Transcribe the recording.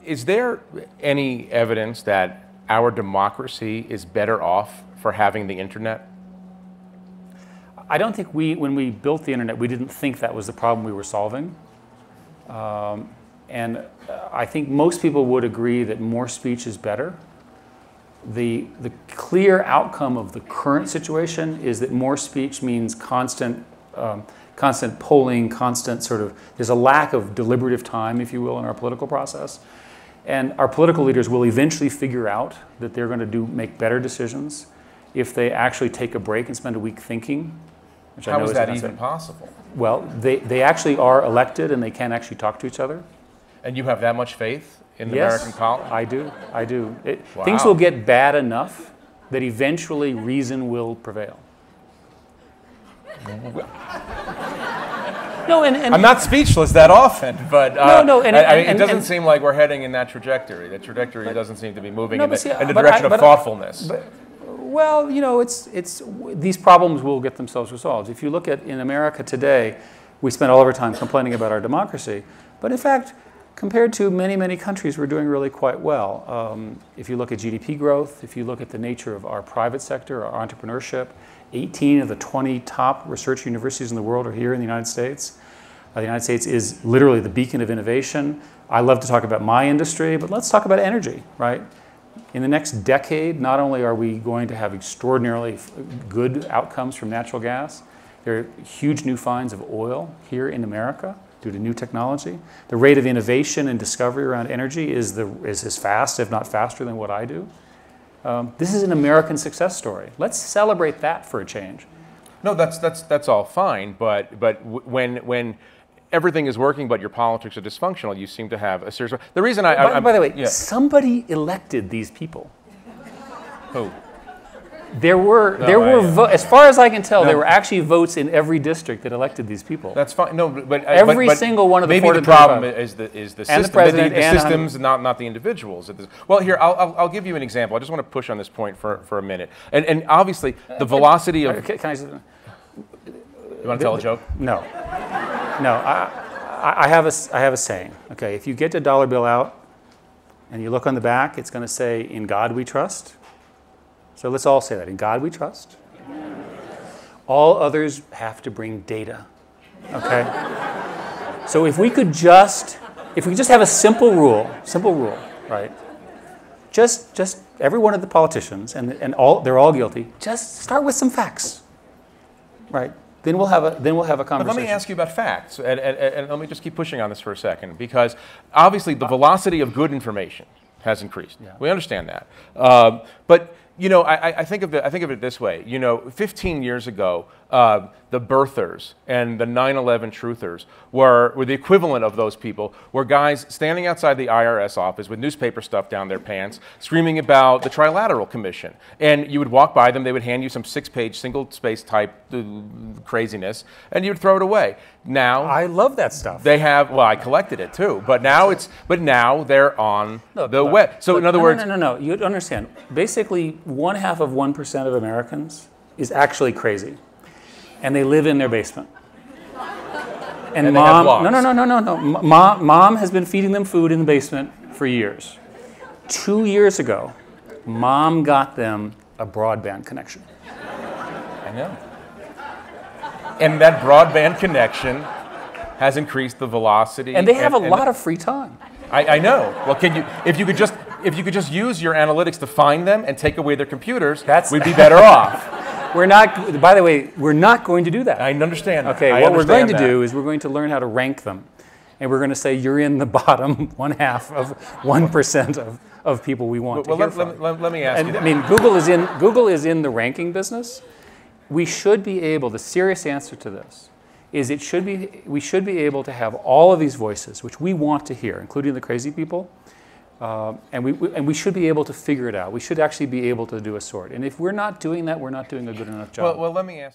Is there any evidence that our democracy is better off for having the internet? I don't think when we built the internet, we didn't think that was the problem we were solving. And I think most people would agree that more speech is better. The clear outcome of the current situation is that more speech means constant polling, constant there's a lack of deliberative time, if you will, in our political process. And our political leaders will eventually figure out that they're going to make better decisions if they actually take a break and spend a week thinking. Which How is that even possible? Well, they actually are elected and they can actually talk to each other. And you have that much faith in the Yes, American college? I do. Wow. Things will get bad enough that eventually reason will prevail. No, I'm not speechless that often, but it doesn't seem like we're heading in that trajectory. The trajectory doesn't seem to be moving in the direction of thoughtfulness. Well, you know, these problems will get themselves resolved. If you look at in America today, we spend all of our time complaining about our democracy, but in fact, compared to many, many countries, we're doing really quite well. If you look at GDP growth, if you look at the nature of our private sector, our entrepreneurship, 18 of the 20 top research universities in the world are here in the United States. The United States is literally the beacon of innovation. I love to talk about my industry, but let's talk about energy, right? In the next decade, not only are we going to have extraordinarily good outcomes from natural gas, there are huge new finds of oil here in America due to new technology. The rate of innovation and discovery around energy is as fast, if not faster, than what I do. This is an American success story. Let's celebrate that for a change. No, that's all fine, but when everything is working, but your politics are dysfunctional, you seem to have a serious. The reason by the way, somebody elected these people. Who? There were as far as I can tell, there were actually votes in every district that elected these people. That's fine. No, but every single one of the maybe the problem is the system, the systems, not the individuals. Well, here I'll give you an example. I just want to push on this point for a minute. And obviously the velocity of. Can I just, you want to tell a joke? No. I have a saying. Okay, if you get a dollar bill out and you look on the back, it's going to say, "In God we trust." So let's all say that. In God we trust. All others have to bring data. Okay? So if we just have a simple rule, right? Just every one of the politicians, and they're all guilty, just start with some facts. Right? Then we'll have a conversation. But let me ask you about facts, and let me just keep pushing on this for a second, because obviously the velocity of good information has increased. Yeah. We understand that, but you know, I think of it this way. You know, 15 years ago, the birthers and the 9/11 truthers were the equivalent of those people. Were guys standing outside the IRS office with newspaper stuffed down their pants, screaming about the Trilateral Commission. And you would walk by them, they would hand you some 6-page, single-space type craziness, and you'd throw it away. Now I love that stuff. They have. Well, I collected it too, but now now they're on the web. So in other words, no. You understand. Basically, 0.5% of Americans is actually crazy. And they live in their basement. And mom, no. Mom has been feeding them food in the basement for years. 2 years ago, mom got them a broadband connection. I know. And that broadband connection has increased the velocity. And they have a lot of free time. I know. Well, if you could just use your analytics to find them and take away their computers, we'd be better off. We're not, by the way, we're not going to do that. I understand that. Okay, what we're going to do is we're going to learn how to rank them. And we're going to say you're in the bottom 1/2 of 1% of people we want to hear from. Let me ask you. I mean, Google is in the ranking business. We should be able, the serious answer to this is we should be able to have all of these voices, which we want to hear, including the crazy people, and we should be able to figure it out. We should actually be able to do a sort. And if we're not doing that, we're not doing a good enough job. Well, let me ask.